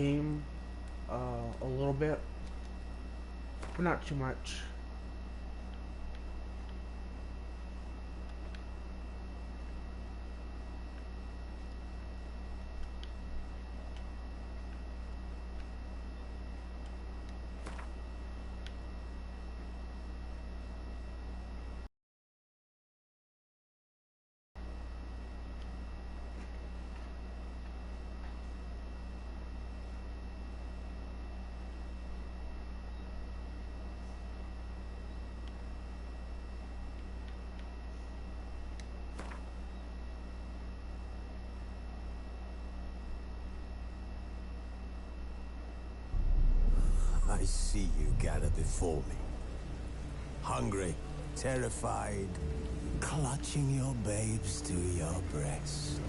game a little bit, but not too much. I see you gather before me. Hungry, terrified, clutching your babes to your breast.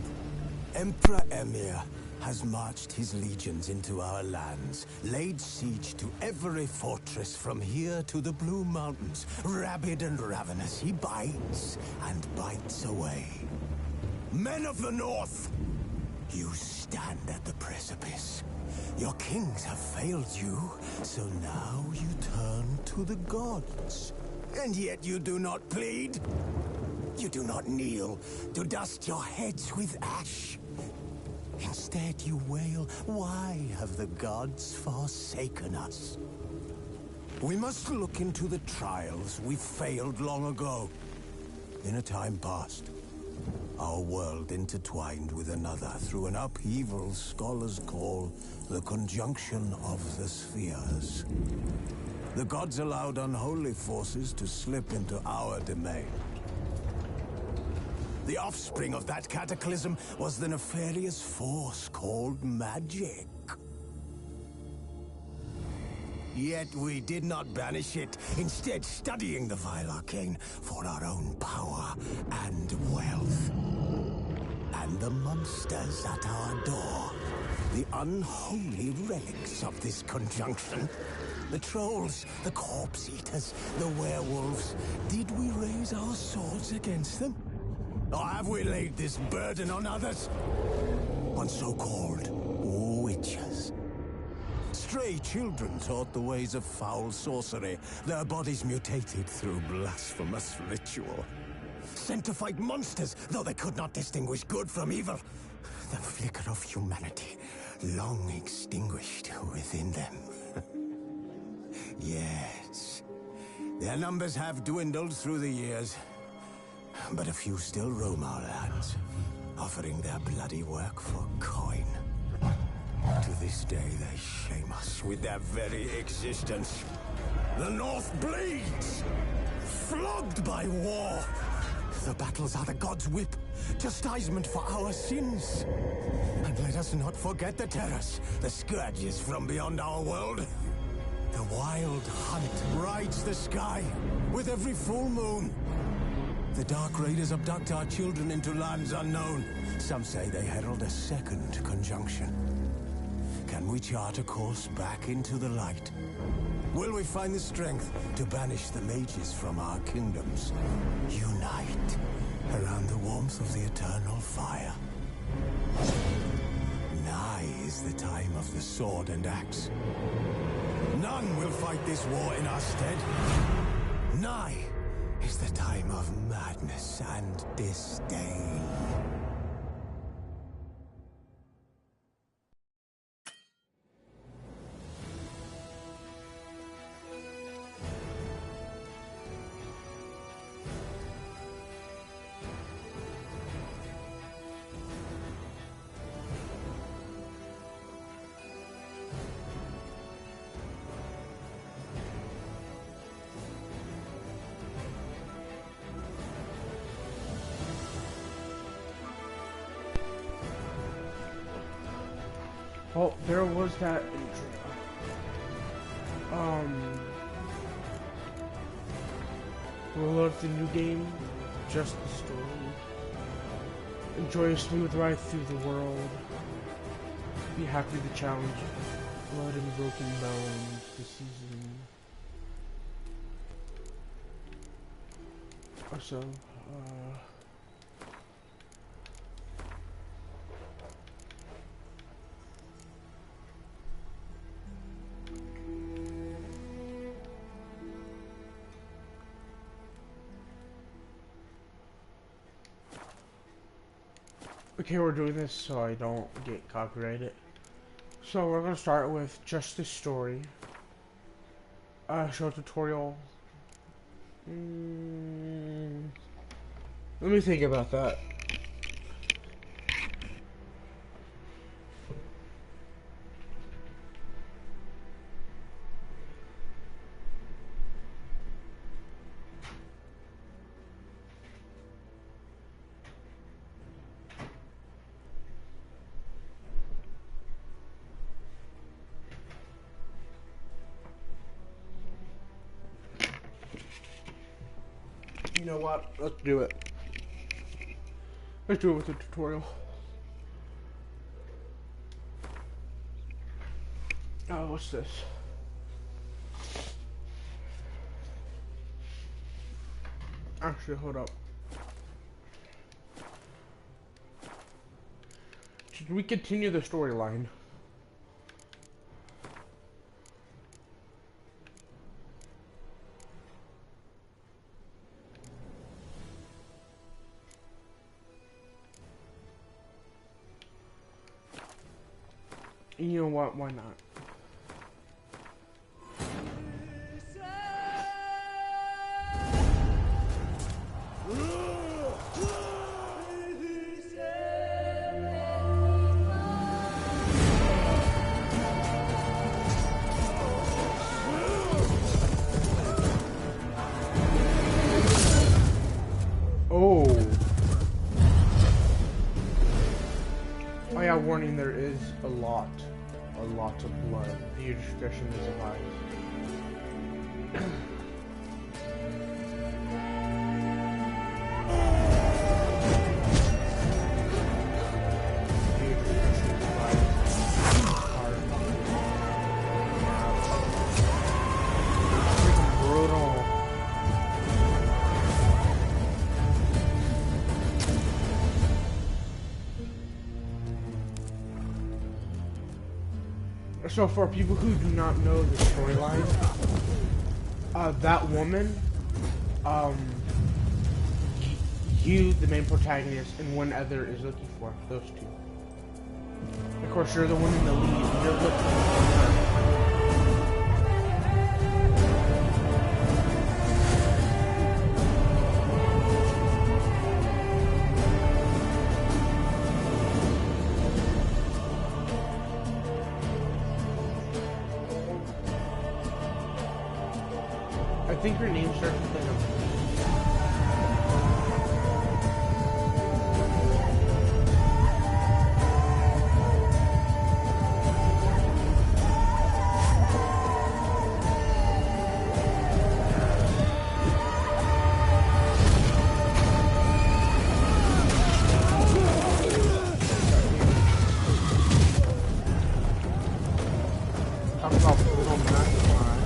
Emperor Emir has marched his legions into our lands, laid siege to every fortress from here to the Blue Mountains. Rabid and ravenous, he bites and bites away. Men of the North, you stand at the precipice. Your kings have failed you, so now you turn to the gods. And yet you do not plead. You do not kneel to dust your heads with ash. Instead you wail, why have the gods forsaken us? We must look into the trials we failed long ago. In a time past, our world intertwined with another through an upheaval scholars call the conjunction of the spheres. The gods allowed unholy forces to slip into our domain. The offspring of that cataclysm was the nefarious force called magic. Yet we did not banish it, instead studying the vile arcane for our own power and wealth. And the monsters at our door, the unholy relics of this conjunction. The trolls, the corpse eaters, the werewolves. Did we raise our swords against them? Or have we laid this burden on others? On so-called witches. Stray children taught the ways of foul sorcery, their bodies mutated through blasphemous ritual. Sent to fight monsters, though they could not distinguish good from evil. The flicker of humanity, long extinguished within them. Yes, their numbers have dwindled through the years, but a few still roam our lands, offering their bloody work for coin. To this day, they shame us with their very existence. The North bleeds, flogged by war. The battles are the gods' whip, chastisement for our sins. And let us not forget the terrors, the scourges from beyond our world. The wild hunt rides the sky with every full moon. The Dark Raiders abduct our children into lands unknown. Some say they herald a second conjunction. Can we chart a course back into the light? Will we find the strength to banish the mages from our kingdoms? Unite around the warmth of the eternal fire. Nigh is the time of the sword and axe. None will fight this war in our stead. Nigh is the time of madness and disdain. Oh, there was that intro. We'll load the new game, just the story. Enjoy a smooth ride through the world. Be happy with the challenge. Blood and broken bones. The season. Also, Okay, we're doing this so I don't get copyrighted. So we're gonna start with just this story. Show tutorial. Let me think about that. You know what? Let's do it. Let's do it with the tutorial. Oh, what's this? Actually, hold up. Should we continue the storyline? You know what? Why not? Oh. Oh yeah, warning, there is a lot of blood. Your discretion is advised. So for people who do not know the storyline, that woman, you, the main protagonist, and one other is looking for those two. Of course, you're the one in the lead. You're looking for her. I think her name starts with an M. Talk about little mastermind.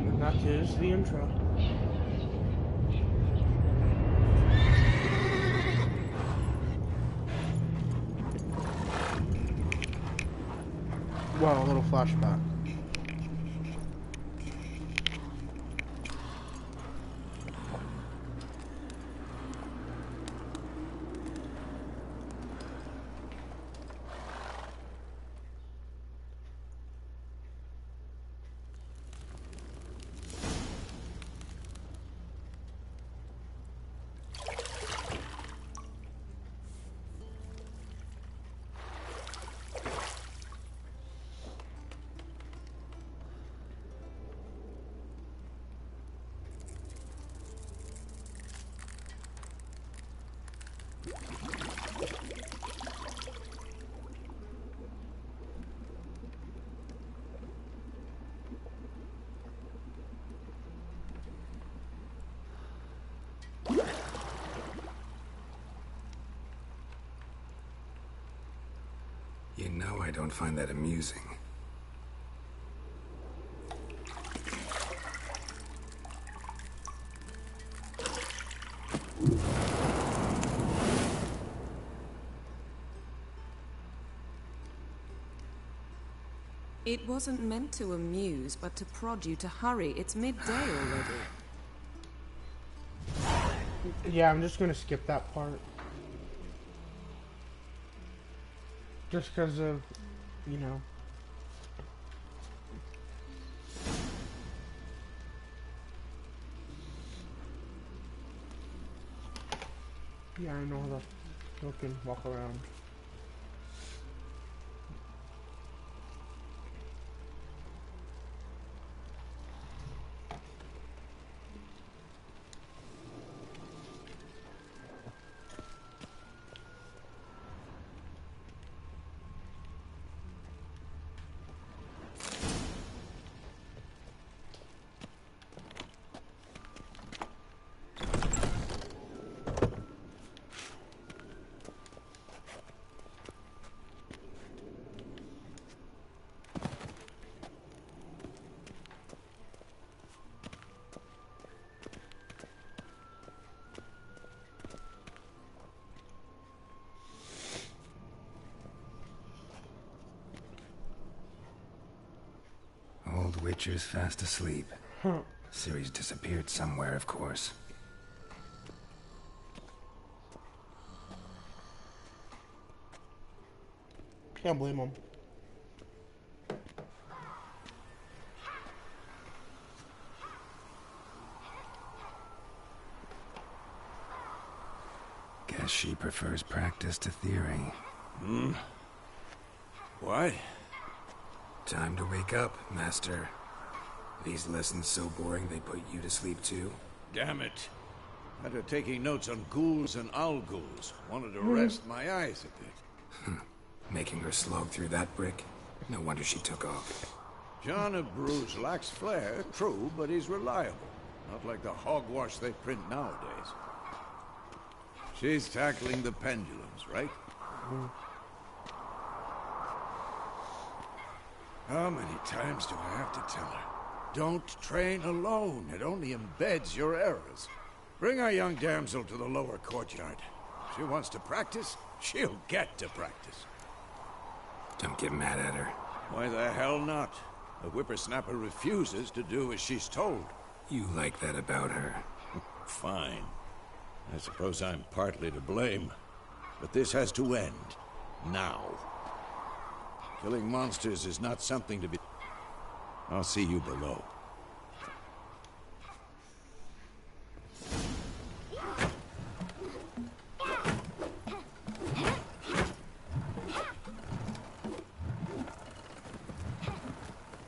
And that is the intro. Wow, a little flashback. You know I don't find that amusing. It wasn't meant to amuse, but to prod you to hurry. It's midday already. Yeah, I'm just gonna skip that part. Just because of, you know. Yeah, I know that you can walk around. Old Witcher's fast asleep. Ciri's disappeared somewhere, of course. Can't blame him. Guess she prefers practice to theory. Why? Time to wake up, Master. These lessons so boring they put you to sleep too? Damn it. After taking notes on ghouls and owl ghouls, wanted to rest my eyes a bit. Making her slog through that brick? No wonder she took off. John of Bruges lacks flair, true, but he's reliable. Not like the hogwash they print nowadays. She's tackling the pendulums, right? How many times do I have to tell her? Don't train alone. It only embeds your errors. Bring our young damsel to the lower courtyard. She wants to practice, she'll get to practice. Don't get mad at her. Why the hell not? The whippersnapper refuses to do as she's told. You like that about her. Fine. I suppose I'm partly to blame. But this has to end. Now. Killing monsters is not something to be... I'll see you below.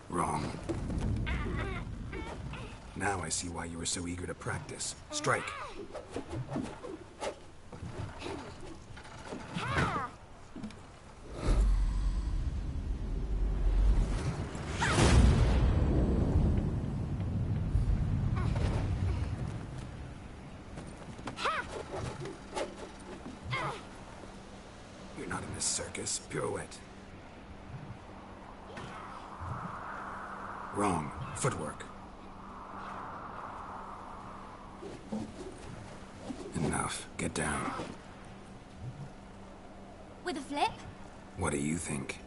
Wrong. Now I see why you were so eager to practice. Strike. You're not in a circus. Pirouette. Wrong. Footwork. Enough. Get down. With a flip? What do you think?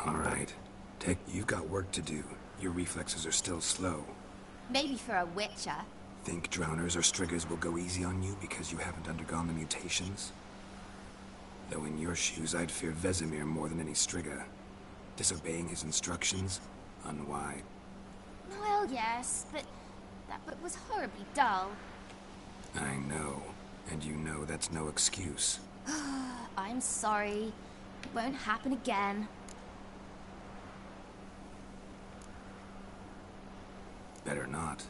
All right. You've got work to do. Your reflexes are still slow. Maybe for a witcher. Think drowners or striggers will go easy on you because you haven't undergone the mutations? Though in your shoes, I'd fear Vesemir more than any strigger. Disobeying his instructions? Unwise. Well, yes, but that book was horribly dull. I know. And you know that's no excuse. I'm sorry. It won't happen again. Better not.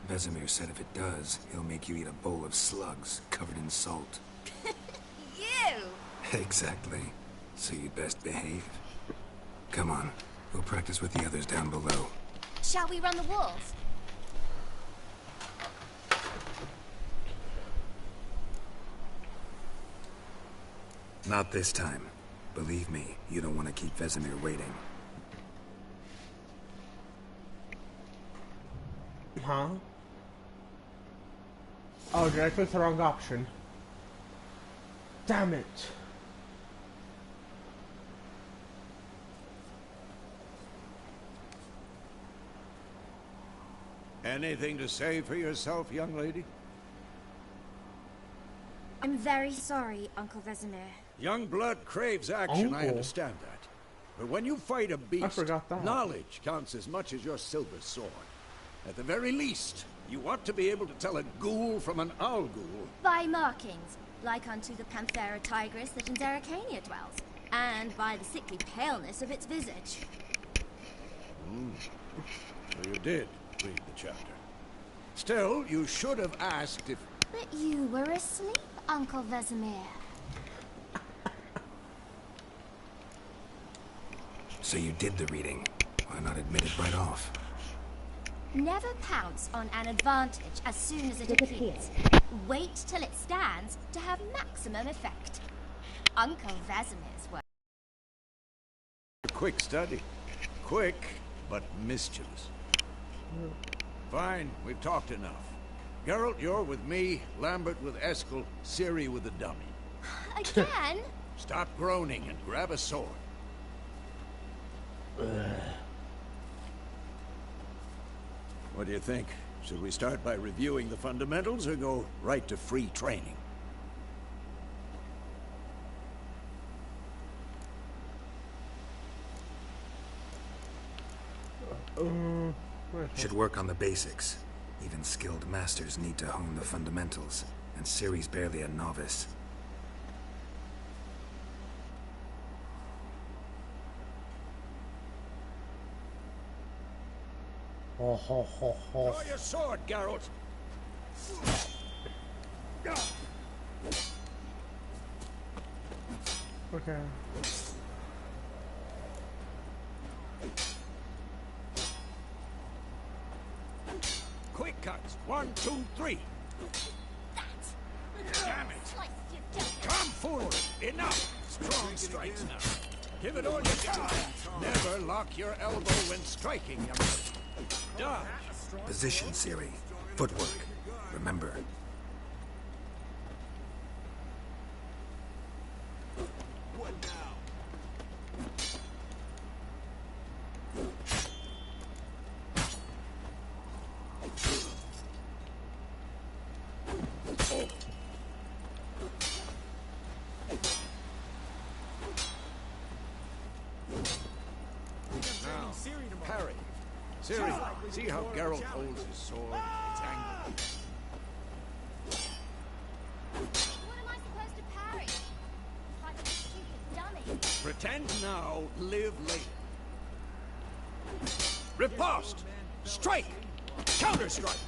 Vesemir said if it does, he'll make you eat a bowl of slugs covered in salt. You! Exactly. So you'd best behave. Come on. We'll practice with the others down below. Shall we run the walls? Not this time. Believe me, you don't want to keep Vesemir waiting. Huh? Oh, did I click the wrong option? Damn it. Anything to say for yourself, young lady? I'm very sorry, Uncle Vesemir. Young blood craves action, I Uncle. understand that. But when you fight a beast, forgot that. knowledge counts as much as your silver sword. At the very least, you ought to be able to tell a ghoul from an owl ghoul. By markings, like unto the Panthera tigris that in Zerrikania dwells, and by the sickly paleness of its visage. So you did read the chapter. Still, you should have asked if... But you were asleep, Uncle Vesemir. So you did the reading. Why not admit it right off? Never pounce on an advantage as soon as it appears. Wait till it stands to have maximum effect. Uncle Vesemir's work. Quick study. Quick, but mischievous. Fine, we've talked enough. Geralt, you're with me, Lambert with Eskel, Ciri with the dummy. Again? Stop groaning and grab a sword. What do you think? Should we start by reviewing the fundamentals or go right to free training? Should work on the basics. Even skilled masters need to hone the fundamentals, and Ciri's barely a novice. Draw your sword, Geralt! Okay. Quick cuts! 1, 2, 3! Damn it! Come forward! Enough! Strong strikes now. Give it all you got! Never lock your elbow when striking, young lady. Dodge! Position, Ciri. Footwork. Remember. Parry. Ciri, see how Geralt holds his sword? It's angled. What am I supposed to parry? Like a stupid dummy. Pretend now, live later. Riposte! Strike! Counter-strike!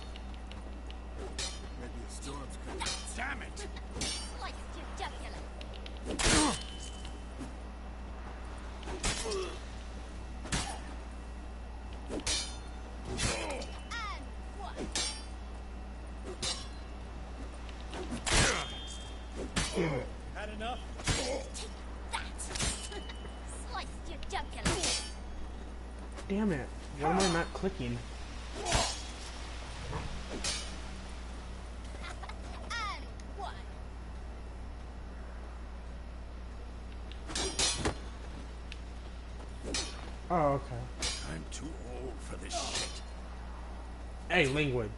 Damn it! Sliced your jugular. And one. Had enough? That. Sliced your jugular. Damn it. Why am I not clicking? And one. Oh, okay. I'm too old for this shit. Hey, language.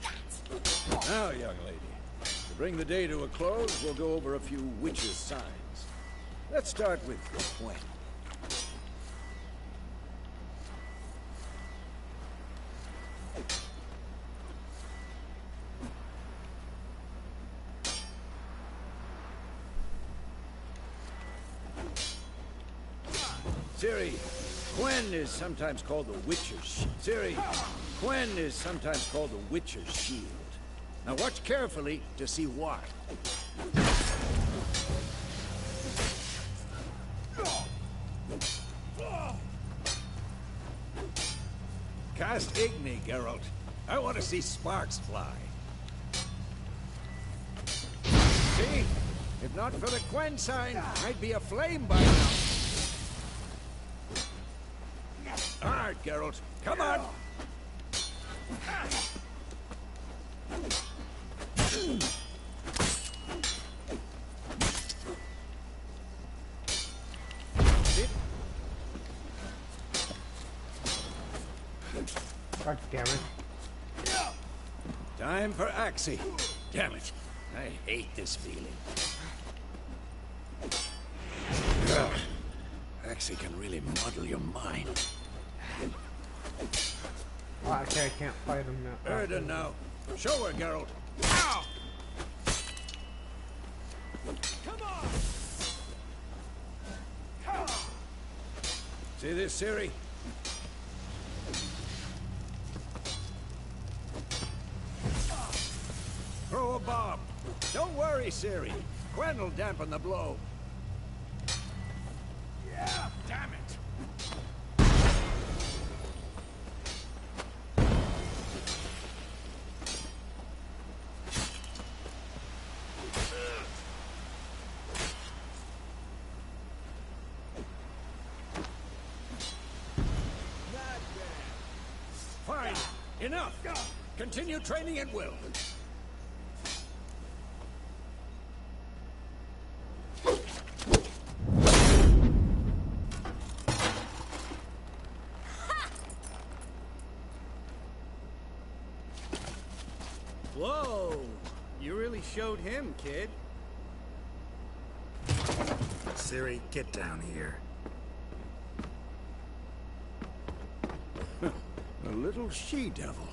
Now, young lady, to bring the day to a close, we'll go over a few witches' signs. Let's start with Gwen. Ciri, Gwen is sometimes called the Witcher's Ciri, Gwen is sometimes called the Witcher's Shield. Now watch carefully to see why. Cast Igni, Geralt. I want to see sparks fly. See? If not for the Quen sign, I'd be aflame by now. All right, Geralt, come on. God damn it. Time for Axie. Damn it. I hate this feeling. Ugh. Axie can really muddle your mind. Oh, okay, I can't fight him now. Erden now. Show her, Geralt. Ow! Come on! See this, Ciri? Throw a bomb. Don't worry, Ciri. Quen will dampen the blow. Yeah, damn it. Fine. Enough. Continue training at will. Whoa! You really showed him, kid. Ciri, get down here. A little she-devil.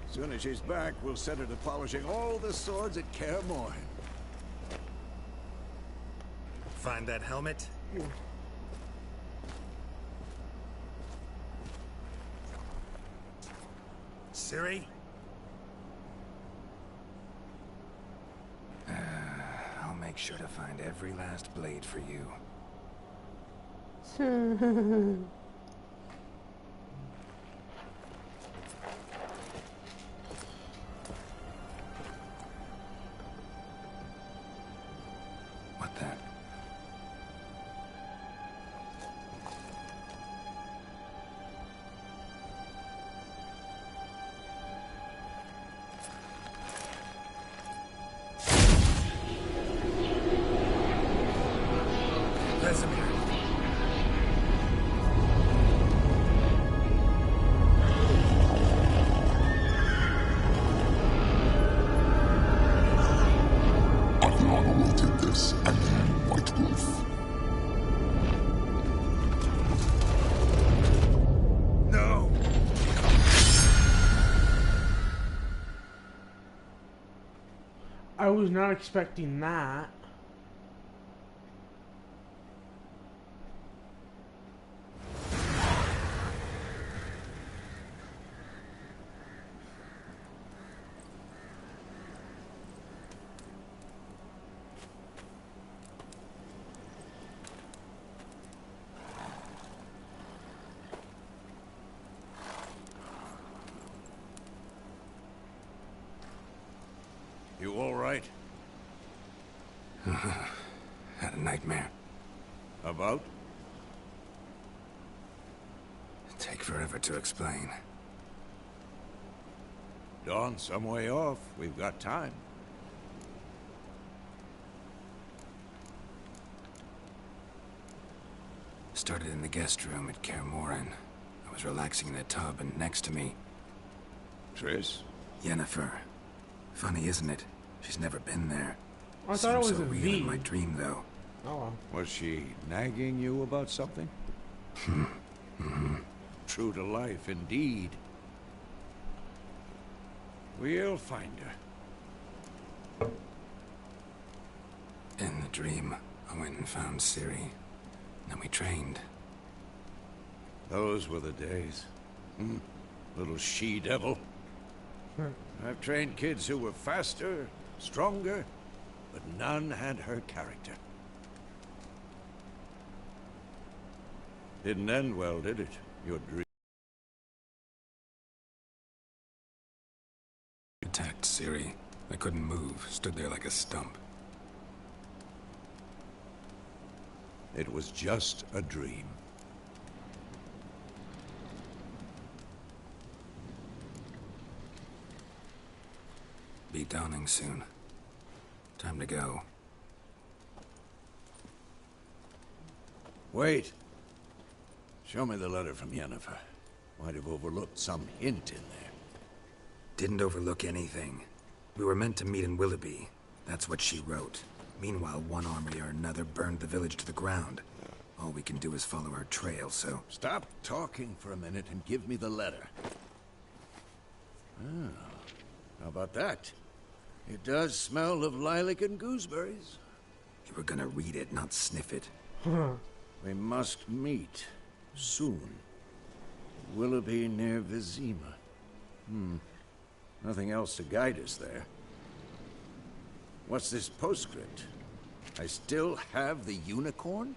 Soon as she's back, we'll set her to polishing all the swords at Kaer Morhen. Find that helmet? Ciri? I'll make sure to find every last blade for you. What that? Vesemir. Adriana will take this, and you, White Wolf. No! I was not expecting that. You all right? Had a nightmare. About? Take forever to explain. Dawn's some way off. We've got time. Started in the guest room at Kaer Morhen. I was relaxing in a tub, and next to me, Triss? Yennefer. Funny, isn't it? She's never been there. I thought it Seems was so a real V. in my dream, though. Oh well. Was she nagging you about something? True to life, indeed. We'll find her. In the dream, I went and found Ciri. Then we trained. Those were the days. Little she-devil. I've trained kids who were faster, stronger, but none had her character. Didn't end well, did it? Your dream. Attacked Ciri. I couldn't move, stood there like a stump. It was just a dream. Be dawning soon. Time to go. Wait. Show me the letter from Yennefer. Might have overlooked some hint in there. Didn't overlook anything. We were meant to meet in Willoughby. That's what she wrote. Meanwhile, one army or another burned the village to the ground. All we can do is follow her trail, so... Stop talking for a minute and give me the letter. Ah, how about that? It does smell of lilac and gooseberries. You were gonna read it, not sniff it. We must meet. Soon. Willoughby near Vizima. Nothing else to guide us there. What's this postscript? I still have the unicorn?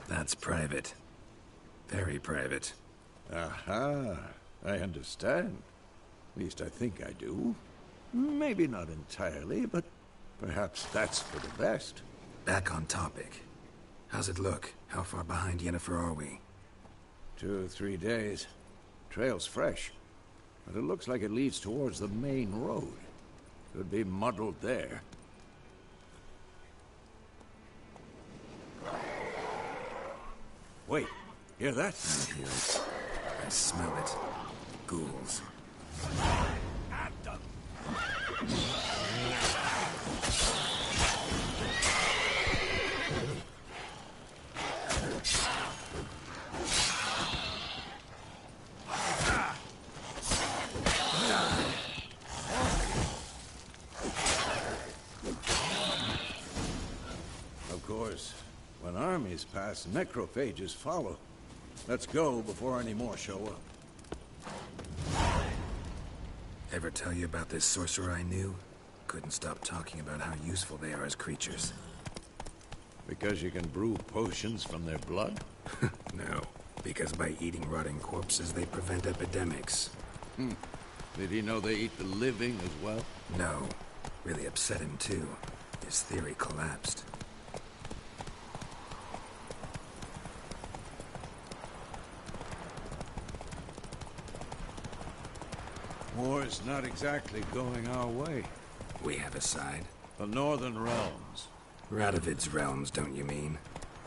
That's private. Very private. Aha, I understand. At least I think I do. Maybe not entirely, but perhaps that's for the best. Back on topic. How's it look? How far behind Yennefer are we? 2 or 3 days. Trail's fresh, but it looks like it leads towards the main road. Could be muddled there. Wait, hear that? I hear it. I smell it. Ghouls. Of course, when armies pass, necrophages follow. Let's go before any more show up. Ever tell you about this sorcerer I knew? Couldn't stop talking about how useful they are as creatures. Because you can brew potions from their blood? No, because by eating rotting corpses, they prevent epidemics. Did he know they eat the living as well? No. Really upset him, too. His theory collapsed. War's not exactly going our way. We have a side. The Northern Realms. Radovid's realms, don't you mean?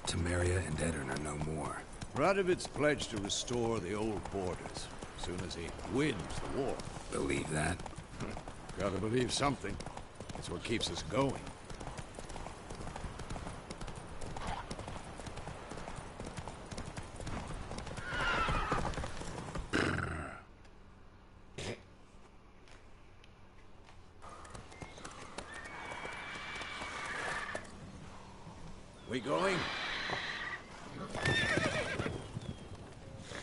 Temeria and Edirn are no more. Radovid's pledged to restore the old borders, as soon as he wins the war. Believe that? Gotta believe something. It's what keeps us going. We going?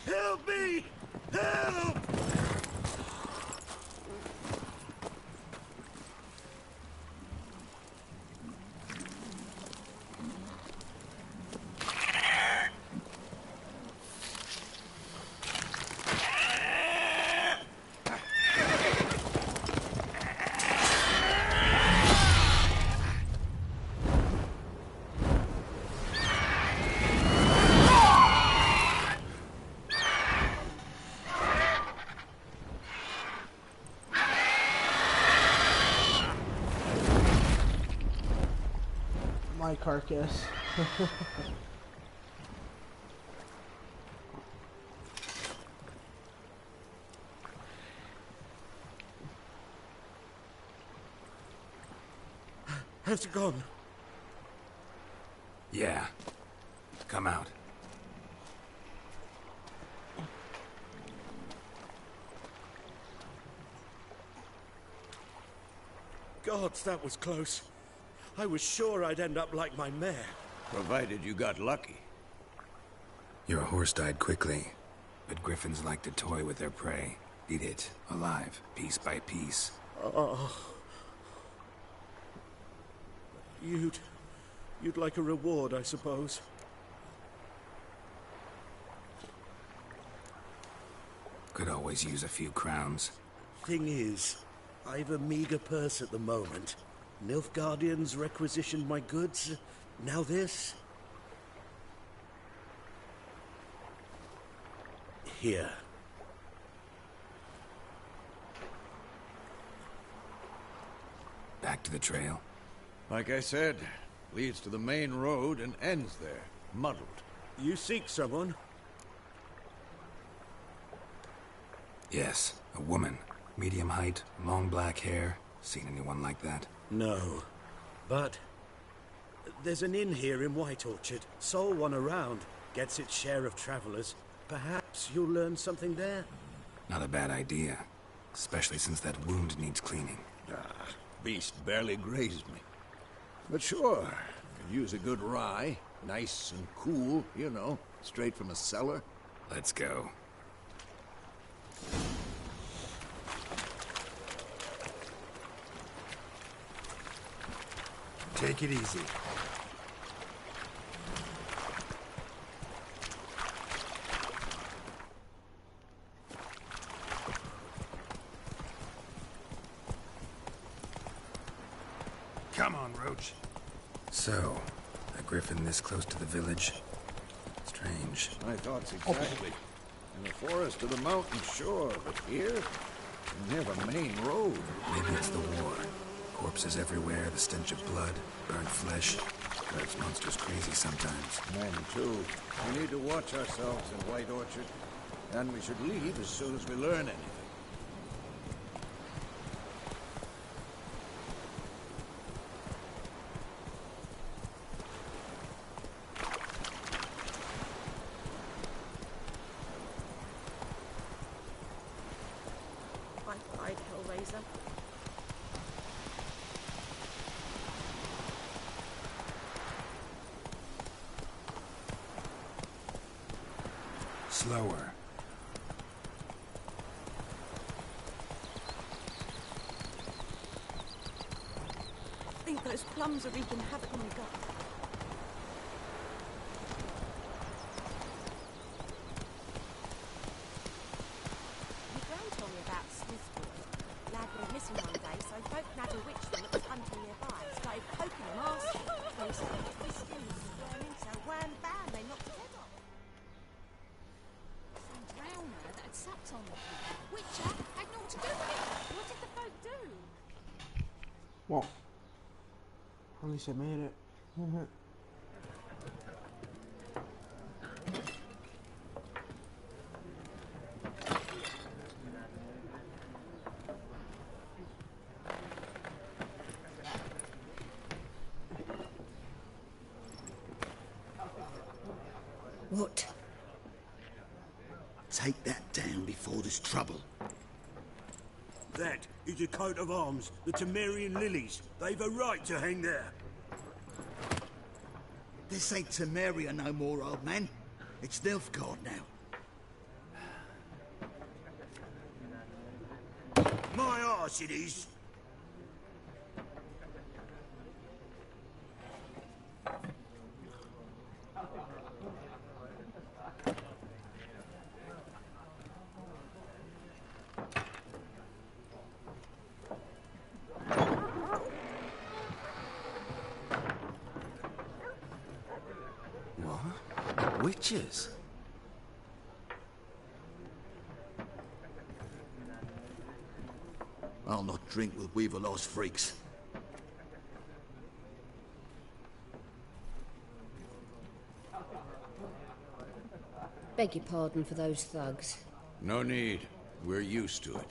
Help me! Help! My carcass. Has it gone? Yeah. Come out. Gods, that was close. I was sure I'd end up like my mare. Provided you got lucky. Your horse died quickly, but griffins like to toy with their prey. Eat it, alive, piece by piece. Oh. You'd like a reward, I suppose. Could always use a few crowns. Thing is, I've a meager purse at the moment. Nilfgaardians requisitioned my goods. Now this. Here. Back to the trail. Like I said, leads to the main road and ends there, muddled. You seek someone? Yes, a woman. Medium height, long black hair. Seen anyone like that? No. But there's an inn here in White Orchard. Sole one around. Gets its share of travelers. Perhaps you'll learn something there? Not a bad idea. Especially since that wound needs cleaning. Beast barely grazed me. But sure, could use a good rye. Nice and cool, you know, straight from a cellar. Let's go. Take it easy. Come on, Roach. So, a griffin this close to the village? Strange. My thoughts exactly. In the forest or the mountain, sure, but here? Near the main road. Maybe it's the war. Corpses everywhere, the stench of blood, burnt flesh. Drives monsters crazy sometimes. Men, too. We need to watch ourselves in White Orchard. And we should leave as soon as we learn anything. I'd Hellraiser. Slower. I think those plums are wreaking havoc on the gut. My gran told me about Smithboy. Lad went missing one day, so folk nabbed a witch that was hunting nearby. Started poking him, asking. They started twisting and squirming, so wham bam, they knocked his head off. Some drowner that had sucked on the Witcher had naught to do with it. What did the folk do? Well, at least I made it. What? Take that down before there's trouble. That is a coat of arms, the Temerian lilies. They've a right to hang there. This ain't Temeria no more, old man. It's Nilfgaard now. My arse it is. What? Witches? I'll not drink with Weaverlost freaks. Beg your pardon for those thugs. No need. We're used to it.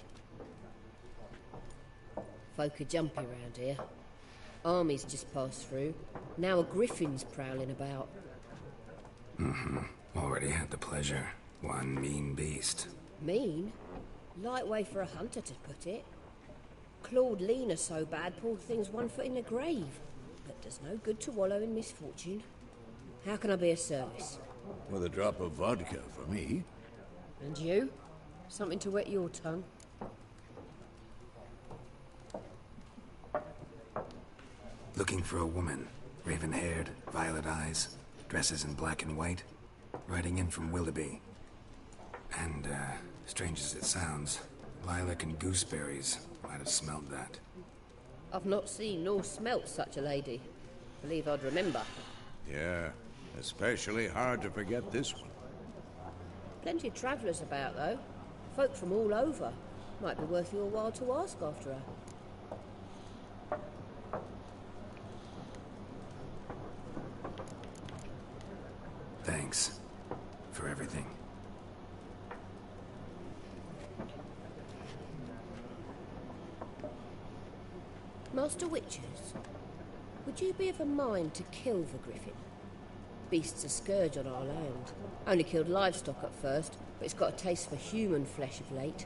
Folk are jumpy round here. Armies just passed through. Now a griffin's prowling about. Already had the pleasure. One mean beast. Mean? Light way for a hunter to put it. Clawed Lena so bad, poor thing's 1 foot in the grave. But does no good to wallow in misfortune. How can I be of service? With a drop of vodka for me. And you? Something to wet your tongue? Looking for a woman. Raven-haired, violet eyes, dresses in black and white. Riding in from Willoughby. And, strange as it sounds, Lilac and gooseberries might have smelled that. I've not seen nor smelt such a lady. Believe I'd remember. Yeah, especially hard to forget this one. Plenty of travellers about, though. Folk from all over. Might be worth your while to ask after her. Thanks for everything. Master Witchers, would you be of a mind to kill the griffin? Beast's a scourge on our land. Only killed livestock at first, but it's got a taste for human flesh of late.